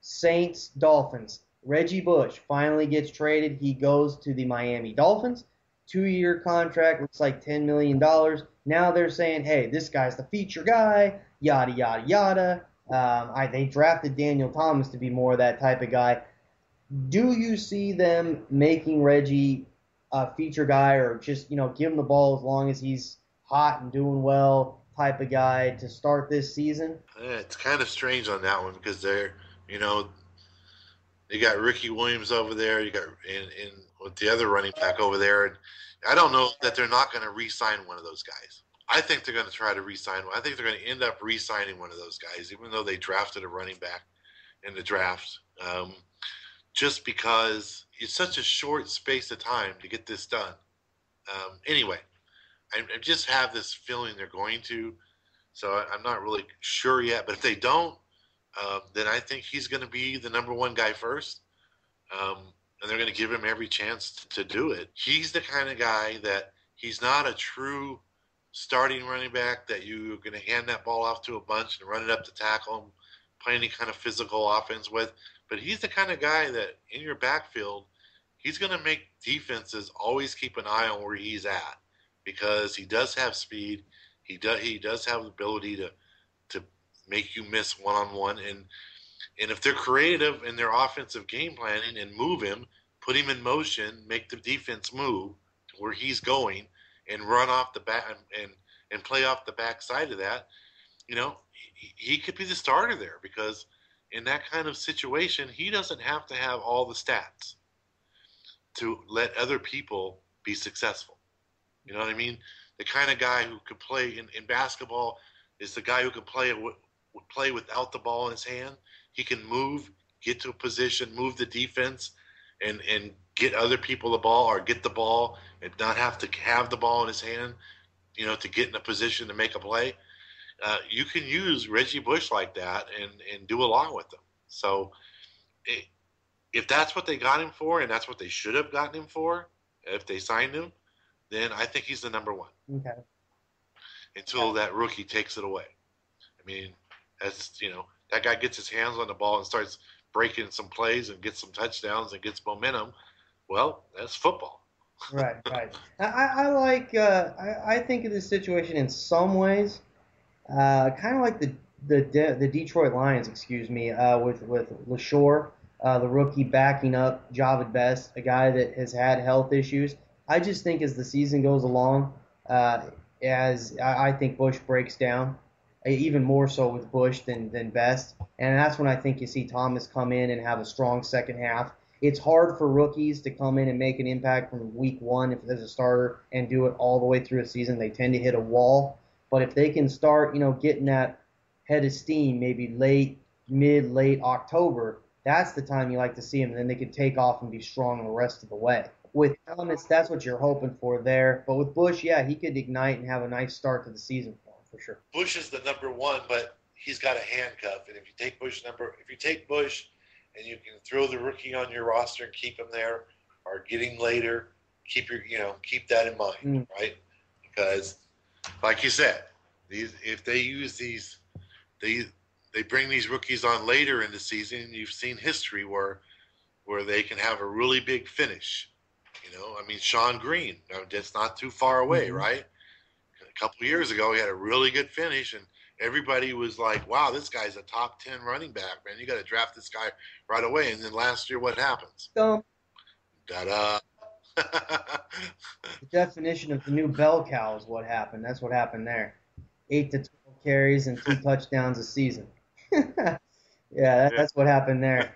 Saints, Dolphins. Reggie Bush finally gets traded. He goes to the Miami Dolphins. 2-year contract, looks like $10 million. Now they're saying, hey, this guy's the feature guy, yada, yada, yada. They drafted Daniel Thomas to be more of that type of guy. Do you see them making Reggie a feature guy, or just, give him the ball as long as he's hot and doing well type of guy to start this season? Yeah, it's kind of strange on that one because you know, you got Ricky Williams over there. You got in with the other running back over there, and I don't know that they're not going to re-sign one of those guys. I think they're going to try to re-sign one. I think they're going to end up re-signing one of those guys, even though they drafted a running back in the draft. Just because it's such a short space of time to get this done. Anyway, I just have this feeling they're going to. So I'm not really sure yet. But if they don't, then I think he's going to be the number one guy first. Um, and they're going to give him every chance to do it. He's the kind of guy that he's not a true starting running back that you're going to hand that ball off to a bunch and run it up to tackle him, play any kind of physical offense with. But he's the kind of guy that in your backfield, he's going to make defenses always keep an eye on where he's at because he does have speed. He does have the ability to make you miss one on one, and if they're creative in their offensive game planning and move him, put him in motion, make the defense move to where he's going, and run off the back and play off the back side of that, he could be the starter there because in that kind of situation, he doesn't have to have all the stats to let other people be successful. You know what I mean? The kind of guy who could play in basketball is the guy who could play without the ball in his hand. He can move, get to a position, move the defense, and get other people the ball or get the ball and not have to have the ball in his hand, to get in a position to make a play. You can use Reggie Bush like that and do a lot with him. So if that's what they got him for and that's what they should have gotten him for, if they signed him, then I think he's the number one Okay. until that rookie takes it away. I mean, that guy gets his hands on the ball and starts breaking some plays and gets some touchdowns and gets momentum. Well, that's football. Right, right. I think of this situation in some ways, kind of like the Detroit Lions, excuse me, with LaShore, the rookie backing up Javid Best, a guy that has had health issues. I just think as the season goes along, as I think Bush breaks down, even more so with Bush than Best, and that's when I think you see Thomas come in and have a strong second half. It's hard for rookies to come in and make an impact from week one if there's a starter and do it all the way through a season. They tend to hit a wall. But if they can start, getting that head of steam, maybe late October, that's the time you like to see them. And then they can take off and be strong the rest of the way. With Thomas, that's what you're hoping for there. But with Bush, yeah, he could ignite and have a nice start to the season for sure. Bush is the number one, but he's got a handcuff. And if you take Bush and you can throw the rookie on your roster and keep him there, or get him later, keep that in mind, right? Because, like you said, if they use these, they bring these rookies on later in the season. You've seen history where they can have a really big finish. I mean, Sean Green, that's not too far away, right? A couple of years ago, he had a really good finish, and everybody was like, wow, this guy's a top 10 running back, man. You got to draft this guy right away. And then last year, what happens? So, Da-da. the definition of the new bell cow is what happened. That's what happened there. 8 to 12 carries and 2 touchdowns a season. Yeah, that's what happened there.